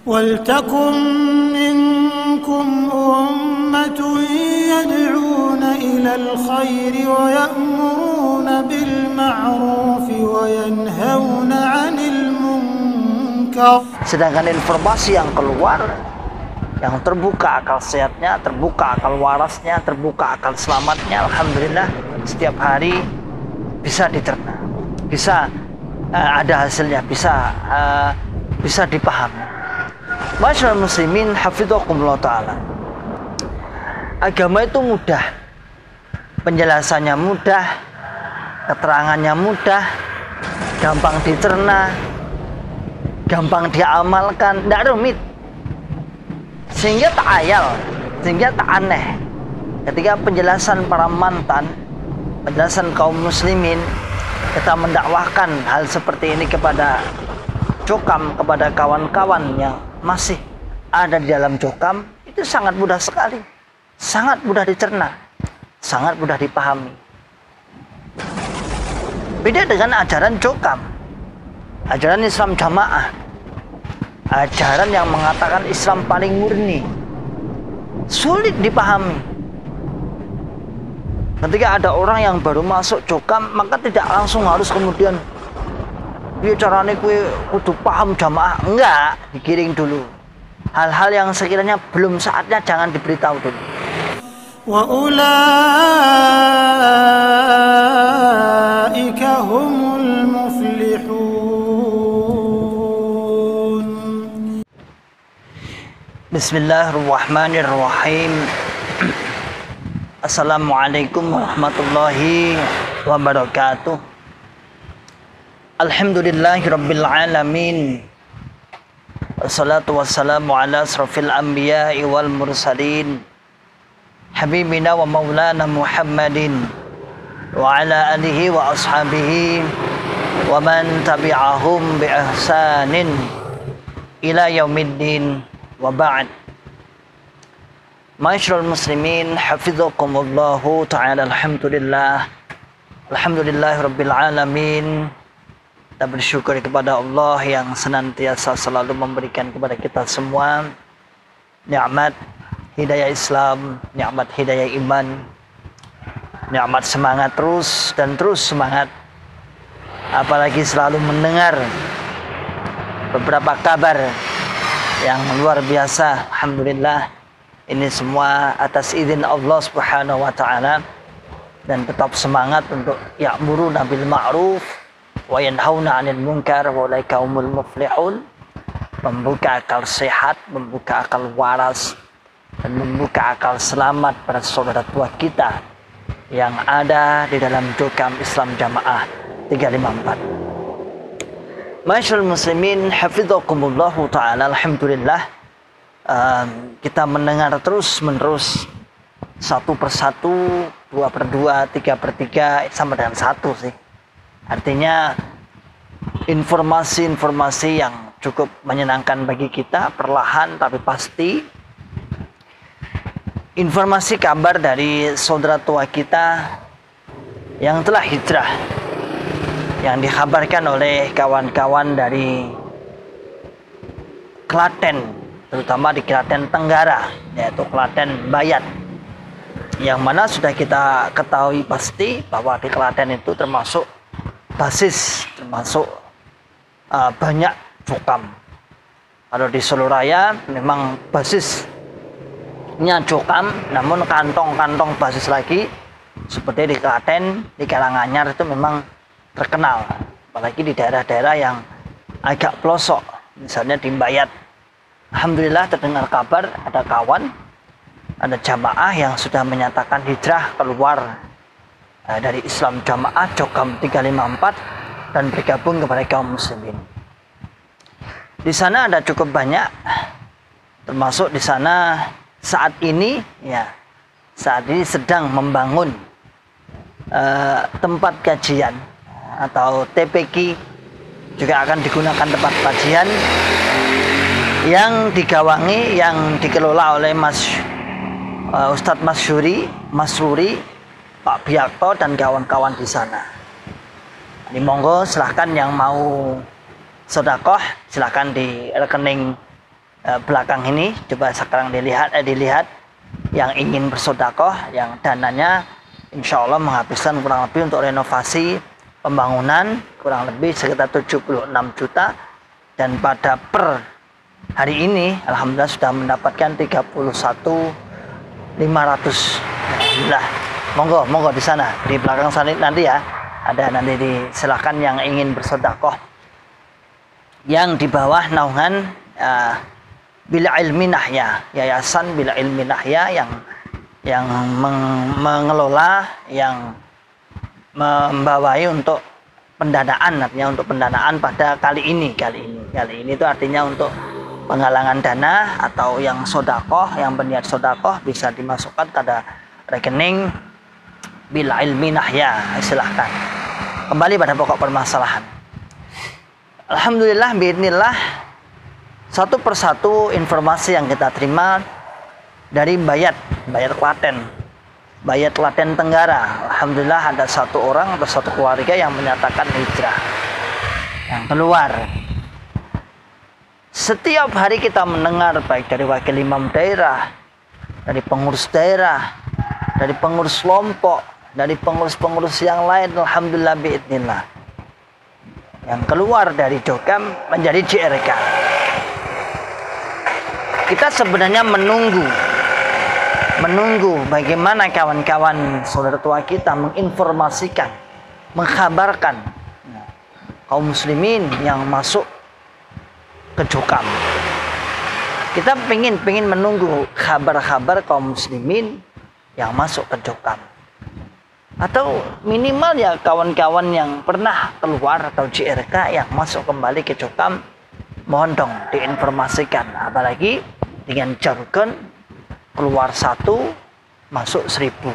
وَلْتَكُنْ مِنْكُمْ أُمَّةٌ يَدْعُونَ إِلَى الْخَيْرِ وَيَأْمُرُونَ بِالْمَعْرُوفِ وَيَنْهَوْنَ عَنِ الْمُنْكَرِ. Sedangkan informasi yang keluar, yang terbuka akal sehatnya, terbuka akal warasnya, terbuka akal selamatnya, alhamdulillah setiap hari bisa dicerna, bisa ada hasilnya, bisa dipahami. Masyaallah muslimin hafidhakumullah ta'ala. Agama itu mudah, penjelasannya mudah, keterangannya mudah, gampang dicerna, gampang diamalkan, tidak rumit, sehingga tak ayal, sehingga tak aneh ketika penjelasan para mantan, penjelasan kaum muslimin, kita mendakwahkan hal seperti ini kepada Jokam, kepada kawan-kawan yang masih ada di dalam Jokam, itu sangat mudah sekali, sangat mudah dicerna, sangat mudah dipahami. Beda dengan ajaran Jokam, ajaran Islam Jamaah, ajaran yang mengatakan Islam paling murni, sulit dipahami. Ketika ada orang yang baru masuk Jokam, maka tidak langsung harus kemudian dia caranya kue kudu paham jamaah, enggak, digiring dulu. Hal-hal yang sekiranya belum saatnya jangan diberitahu dulu. Wa ulaika humul muflihun. Bismillahirrahmanirrahim. Assalamualaikum warahmatullahi wabarakatuh. Alhamdulillahirabbil alamin. Wassalatu wassalamu ala asrafil anbiya'i wal mursalin. Habibina wa maulana Muhammadin wa ala alihi wa ashabihi wa man tabi'ahum bi ihsanin ila yaumiddin wa ba'd. Ma'asyiral muslimin hafizakumullahu ta'ala. Alhamdulillahirabbil alamin. Kita bersyukur kepada Allah yang senantiasa selalu memberikan kepada kita semua nikmat hidayah Islam, nikmat hidayah iman, nikmat semangat terus dan terus semangat. Apalagi selalu mendengar beberapa kabar yang luar biasa. Alhamdulillah, ini semua atas izin Allah Subhanahu wa taala, dan tetap semangat untuk ya'muruna bil ma'ruf wa yanhauna 'anil munkar wa ulaika humul muflihun. Membuka akal sehat, membuka akal waras, dan membuka akal selamat pada saudara tua kita yang ada di dalam Jokam Islam Jamaah 354. Masyaallah muslimin hafizakumullahu ta'ala. Alhamdulillah, kita mendengar terus menerus, satu persatu, 2/2, 3/3, sama dengan 1 sih. Artinya informasi-informasi yang cukup menyenangkan bagi kita, perlahan tapi pasti. Informasi kabar dari saudara tua kita yang telah hijrah, yang dikabarkan oleh kawan-kawan dari Klaten, terutama di Klaten Tenggara, yaitu Klaten Bayat, yang mana sudah kita ketahui pasti bahwa di Klaten itu termasuk basis, termasuk banyak Jokam. Kalau di Solo Raya memang basisnya Jokam, namun kantong-kantong basis lagi seperti di Klaten, di Karanganyar itu memang terkenal, apalagi di daerah-daerah yang agak pelosok, misalnya di Bayat. Alhamdulillah terdengar kabar ada kawan, ada jamaah yang sudah menyatakan hijrah keluar dari Islam Jamaah Jokam 354 dan bergabung kepada kaum muslimin. Di sana ada cukup banyak, termasuk di sana saat ini sedang membangun tempat kajian atau TPQ, juga akan digunakan tempat kajian yang digawangi, yang dikelola oleh Ustadz Masruri, Pak Biakto dan kawan-kawan di sana. Ini monggo silahkan yang mau sedekah, silahkan di rekening belakang ini. Coba sekarang dilihat yang ingin bersedekah, yang dananya insya Allah menghabiskan kurang lebih untuk renovasi pembangunan kurang lebih sekitar 76 juta, dan pada per hari ini alhamdulillah sudah mendapatkan 31.500. Alhamdulillah. Monggo di sana di belakang sana nanti ya, ada nanti silakan yang ingin bersedekah yang di bawah naungan Bila Ilmi Nahya, Yayasan Bila Ilmi Nahya yang mengelola, yang membawai untuk pendanaan, artinya untuk pendanaan pada kali ini itu artinya untuk penggalangan dana, atau yang sodakoh, yang berniat sodakoh bisa dimasukkan pada rekening Bila Ilmi Nahya. Silahkan kembali pada pokok permasalahan. Alhamdulillah, biidznillah, satu persatu informasi yang kita terima dari Bayat Klaten, Bayat Klaten Tenggara. Alhamdulillah ada satu orang atau satu keluarga yang menyatakan hijrah, yang keluar. Setiap hari kita mendengar baik dari wakil imam daerah, dari pengurus daerah, dari pengurus kelompok, dari pengurus-pengurus yang lain, alhamdulillah biidznillah, yang keluar dari Jokam menjadi JRK. Kita sebenarnya menunggu bagaimana kawan-kawan saudara tua kita menginformasikan, mengkabarkan kaum muslimin yang masuk ke Jokam. Kita pengen menunggu kabar-kabar kaum muslimin yang masuk ke Jokam, atau minimal ya kawan-kawan yang pernah keluar atau JRK yang masuk kembali ke Jokam, mohon dong diinformasikan. Apalagi dengan jargon keluar 1 masuk 1000,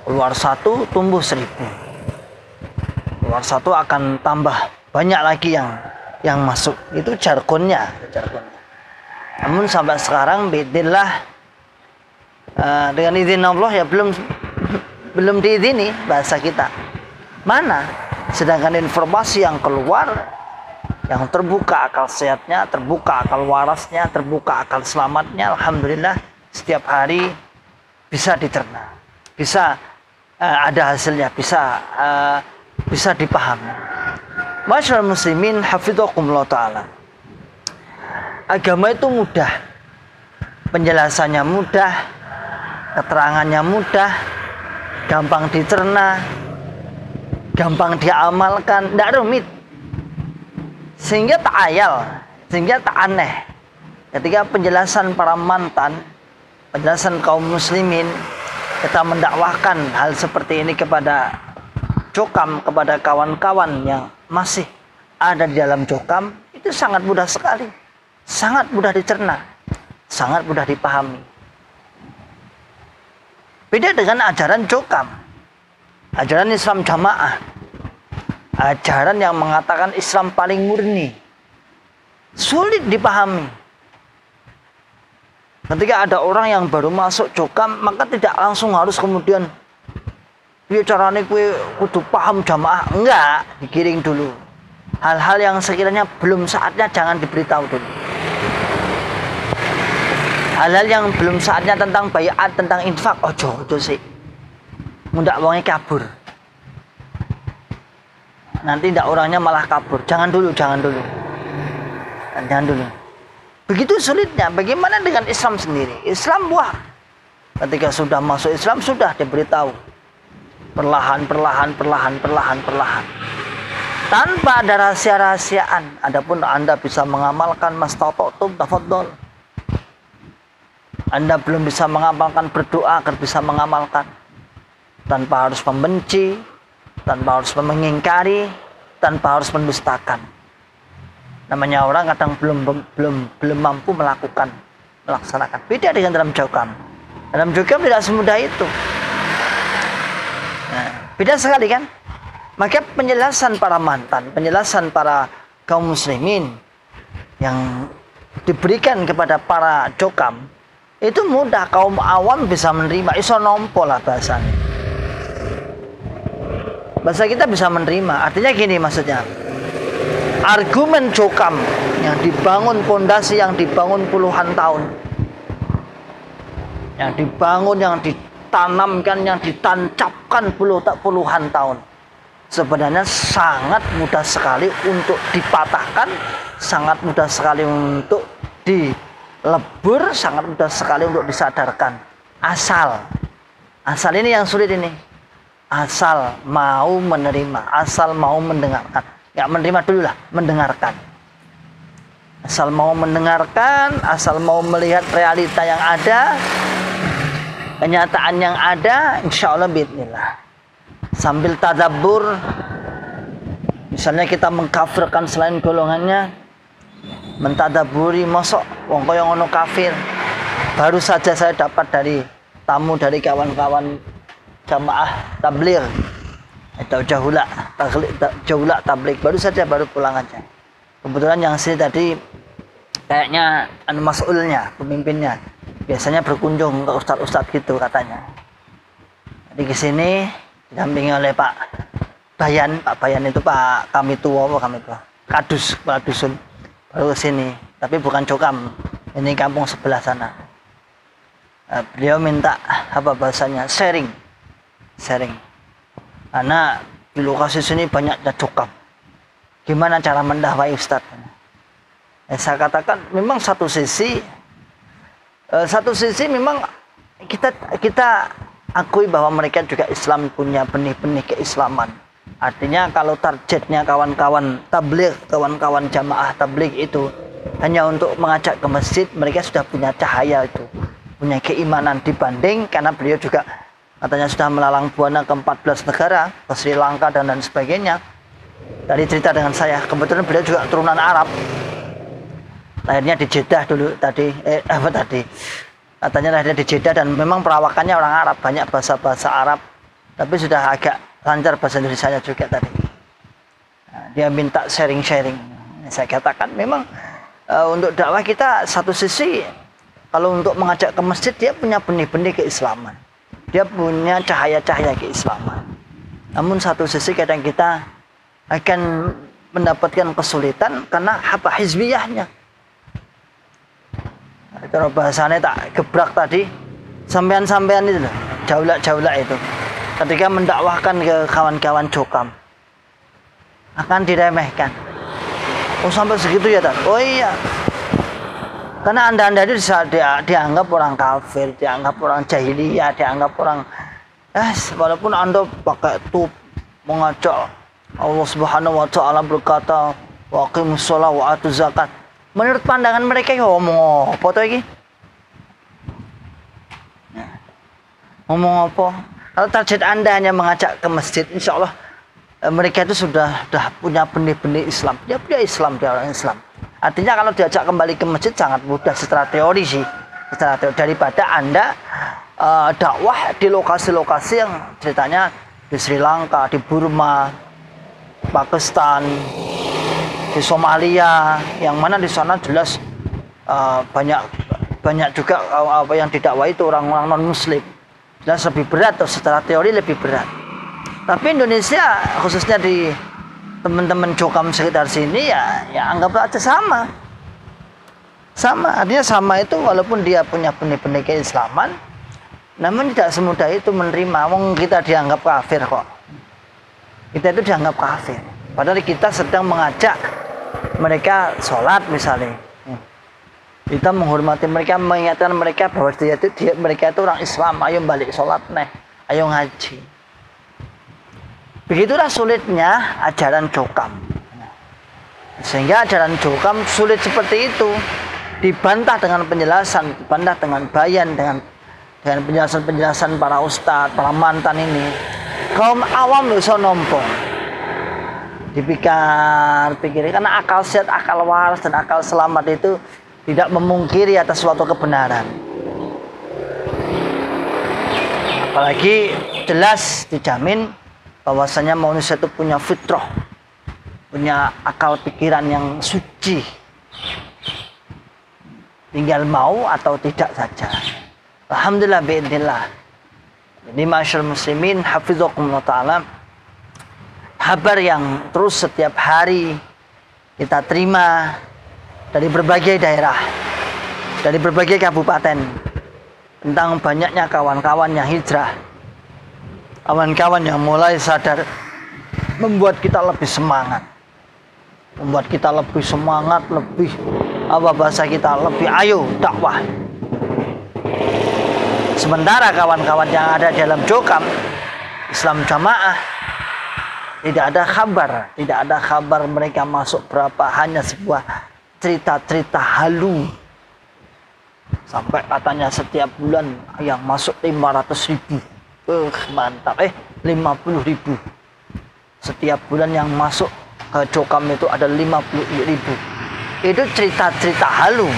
keluar 1 tumbuh 1000, keluar 1 akan tambah banyak lagi yang masuk. Itu jargonnya. Namun sampai sekarang biidznillah, dengan izin Allah ya belum diizini bahasa kita. Mana? Sedangkan informasi yang keluar, yang terbuka akal sehatnya, terbuka akal warasnya, terbuka akal selamatnya, alhamdulillah setiap hari bisa dicerna, bisa ada hasilnya, bisa dipahami. Masyaallah muslimin hafidhakumullah ta'ala. Agama itu mudah, penjelasannya mudah, keterangannya mudah, gampang dicerna, gampang diamalkan, tidak rumit, sehingga tak ayal, sehingga tak aneh ketika penjelasan para mantan, penjelasan kaum muslimin, kita mendakwahkan hal seperti ini kepada Jokam, kepada kawan-kawan yang masih ada di dalam Jokam. Itu sangat mudah sekali, sangat mudah dicerna, sangat mudah dipahami. Beda dengan ajaran Jokam, ajaran Islam Jamaah, ajaran yang mengatakan Islam paling murni, sulit dipahami. Ketika ada orang yang baru masuk Jokam, maka tidak langsung harus kemudian ya carane kue kudu paham jamaah. Enggak, digiring dulu. Hal-hal yang sekiranya belum saatnya jangan diberitahu dulu. Hal-hal yang belum saatnya tentang bayat, tentang infak, ojo sih. Mundak wonge kabur. Nanti ndak orangnya malah kabur. Jangan dulu. Begitu sulitnya. Bagaimana dengan Islam sendiri? Islam buah. Ketika sudah masuk Islam, sudah diberitahu. Perlahan. Tanpa ada rahasia-rahasiaan. Adapun Anda bisa mengamalkan mastata'tum, tafadhol. Anda belum bisa mengamalkan, berdoa agar bisa mengamalkan. Tanpa harus membenci, tanpa harus mengingkari, tanpa harus mendustakan. Namanya orang kadang belum mampu melaksanakan. Beda dengan dalam Jokam. Dalam Jokam tidak semudah itu. Nah, beda sekali kan? Maka penjelasan para mantan, penjelasan para kaum muslimin yang diberikan kepada para Jokam itu mudah, kaum awam bisa menerima, iso nompo lah bahasanya. Bahasa kita bisa menerima, artinya gini maksudnya. argumen Jokam yang dibangun, pondasi yang dibangun puluhan tahun, yang dibangun, yang ditanamkan, yang ditancapkan puluhan tahun, sebenarnya sangat mudah sekali untuk dipatahkan, sangat mudah sekali untuk dilebur, sangat mudah sekali untuk disadarkan. Asal ini yang sulit ini. Asal mau menerima, asal mau mendengarkan. Nggak menerima dulu lah, mendengarkan. Asal mau mendengarkan, asal mau melihat realita yang ada, kenyataan yang ada, insya Allah bismillah. Sambil tadabbur, misalnya kita mengkafirkan selain golongannya, mentadaburi, mosok wong kaya ngono kafir. Baru saja saya dapat dari tamu dari kawan-kawan jamaah tabligh atau jahula tabligh, baru saja baru pulang aja. Kebetulan yang sini tadi kayaknya mas'ulnya, pemimpinnya, biasanya berkunjung ke ustadz-ustadz gitu katanya. Jadi ke sini didampingi oleh Pak Bayan. Pak Bayan itu Pak kami tua, Kadus, kepala dusun. Baru ke sini, tapi bukan Jokam, ini kampung sebelah sana. Beliau minta apa bahasanya, sharing, karena di lokasi sini banyak Jokam. Gimana cara mendakwai Ustadz? Saya katakan memang satu sisi memang kita akui bahwa mereka juga Islam, punya benih-benih keislaman. Artinya kalau targetnya kawan-kawan tabligh, kawan-kawan jamaah tabligh itu hanya untuk mengajak ke masjid, mereka sudah punya cahaya itu, punya keimanan dibanding, karena beliau juga katanya sudah melalang buana ke 14 negara, ke Sri Lanka dan lain sebagainya. Tadi cerita dengan saya, kebetulan beliau juga turunan Arab. Lahirnya di Jeddah dulu katanya lahirnya di Jeddah, dan memang perawakannya orang Arab, banyak bahasa Arab, tapi sudah agak lancar bahasa Indonesianya juga tadi. Nah, dia minta sharing. Saya katakan memang untuk dakwah kita satu sisi, kalau untuk mengajak ke masjid dia punya benih-benih keislaman, dia punya cahaya-cahaya keislaman. Namun satu sisi kadang kita akan mendapatkan kesulitan karena apa, hizbiyahnya. Cara bahasanya tak gebrak tadi, sampean-sampean itu loh, jaulak itu, ketika mendakwahkan ke kawan-kawan Jokam akan diremehkan. Oh sampai segitu ya tak? Oh iya, karena anda itu dianggap orang kafir, dianggap orang jahiliyah, dianggap orang walaupun anda pakai tup mengajak Allah Subhanahu wa Ta'ala berkata wa aqimus shalah wa atuz zakat, menurut pandangan mereka ya ngomong apa tuh ini? Ngomong apa? Kalau target anda hanya mengajak ke masjid, insya Allah mereka itu sudah punya benih-benih Islam. Dia punya Islam, dia orang Islam. Artinya kalau diajak kembali ke masjid sangat mudah secara teori sih, secara teori, daripada anda dakwah di lokasi-lokasi yang ceritanya di Sri Lanka, di Burma, Pakistan, di Somalia, yang mana di sana jelas banyak juga apa yang didakwai itu orang-orang non Muslim, jelas lebih berat, atau secara teori lebih berat. Tapi Indonesia khususnya di teman-teman Jokam sekitar sini ya anggap aja sama, artinya sama itu, walaupun dia punya benih-benih keislaman, namun tidak semudah itu menerima. Wong kita dianggap kafir kok, kita itu dianggap kafir, padahal kita sedang mengajak mereka sholat misalnya, kita menghormati mereka, mengingatkan mereka bahwa mereka itu orang Islam, ayo balik sholat ayo ngaji. Begitulah sulitnya ajaran Jokam, sehingga ajaran Jokam sulit seperti itu, dibantah dengan penjelasan, dibantah dengan bayan, dengan penjelasan para ustadz, para mantan ini. Kaum awam bisa nompong, dipikir karena akal sehat, akal waras, dan akal selamat itu tidak memungkiri atas suatu kebenaran. Apalagi jelas dijamin bahwasanya manusia itu punya fitrah, punya akal pikiran yang suci, tinggal mau atau tidak saja. Alhamdulillah biidznillah. Jadi masyaallah muslimin hafizakumullah ta'ala, kabar yang terus setiap hari kita terima dari berbagai daerah, dari berbagai kabupaten, tentang banyaknya kawan-kawan yang hijrah, kawan-kawan yang mulai sadar, membuat kita lebih semangat, lebih bahasa kita lebih ayo dakwah. Sementara kawan-kawan yang ada dalam Jokam Islam Jamaah, tidak ada kabar mereka masuk berapa, hanya sebuah cerita-cerita halu. Sampai katanya setiap bulan yang masuk 500.000. Mantap. 50.000. Setiap bulan yang masuk ke Jokam itu ada 50.000. Itu cerita-cerita halu.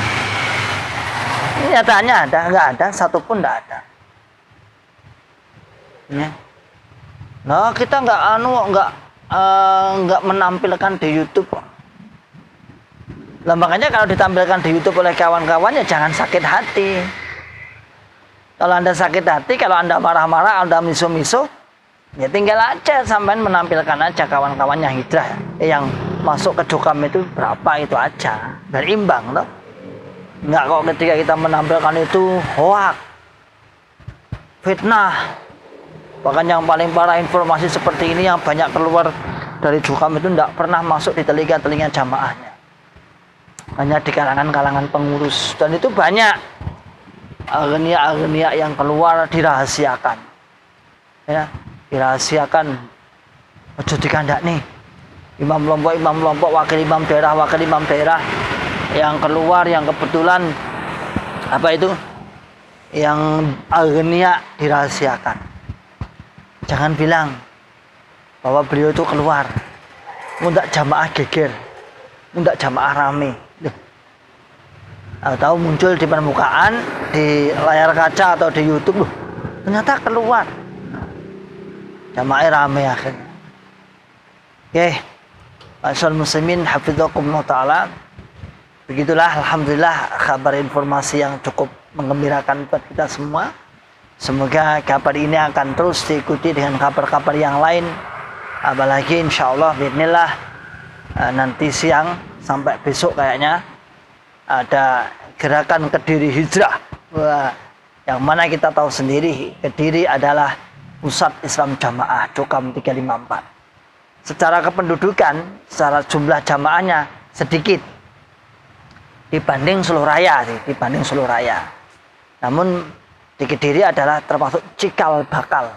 Nyatanya nggak ada, satupun nggak ada. Ya. Nah, kita nggak menampilkan di YouTube. Lah makanya kalau ditampilkan di YouTube oleh kawan-kawannya jangan sakit hati. Kalau Anda sakit hati, kalau Anda marah-marah, Anda miso-miso, ya tinggal aja sampai menampilkan aja kawan-kawan yang hijrah, yang masuk ke Jokam itu berapa, itu aja, biar imbang loh. Enggak kok ketika kita menampilkan itu hoak, fitnah. Bahkan yang paling parah, informasi seperti ini yang banyak keluar dari Jokam itu tidak pernah masuk di telinga-telinga jamaahnya, hanya di kalangan-kalangan pengurus. Dan itu banyak agnia-agnia yang keluar dirahasiakan, ya, dirahasiakan. Ojo dikandakni imam kelompok, wakil imam daerah yang keluar, yang kebetulan yang agnia dirahasiakan. Jangan bilang bahwa beliau itu keluar, ngundak jamaah geger, ngundak jamaah rame. Atau muncul di permukaan, di layar kaca atau di YouTube, ternyata keluar, jamaah rame akhirnya. Oke, Masyaallah muslimin hafizakumullah ta'ala. Begitulah, alhamdulillah, kabar informasi yang cukup menggembirakan buat kita semua. Semoga kabar ini akan terus diikuti dengan kabar-kabar yang lain. Apalagi insyaallah bismillah, nanti siang sampai besok kayaknya ada gerakan Kediri Hijrah. Yang mana kita tahu sendiri, Kediri adalah pusat Islam Jamaah Jokam 354. Secara kependudukan, secara jumlah jamaahnya sedikit dibanding seluruh raya. Namun di Kediri adalah termasuk cikal bakal,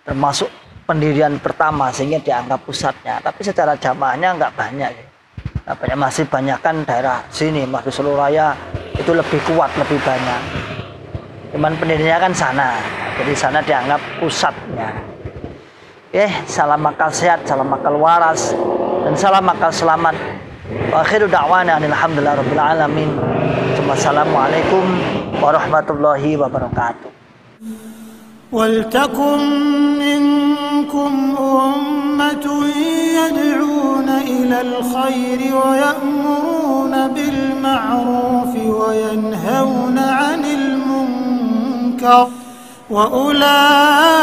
termasuk pendirian pertama, sehingga dianggap pusatnya. Tapi secara jamaahnya nggak banyak. Masih banyakkan daerah sini, masih seluruh raya itu lebih kuat, lebih banyak. Cuman pendirinya kan sana, jadi sana dianggap pusatnya. Salam akal sehat, salam akal waras, dan salam akal selamat. Wa akhiru da'wana alhamdulillah rabbil alamin. Wassalamualaikum warahmatullahi wabarakatuh. ولتكن منكم أمة يدعون إلى الخير ويأمرون بالمعروف وينهون عن المنكر وأولئك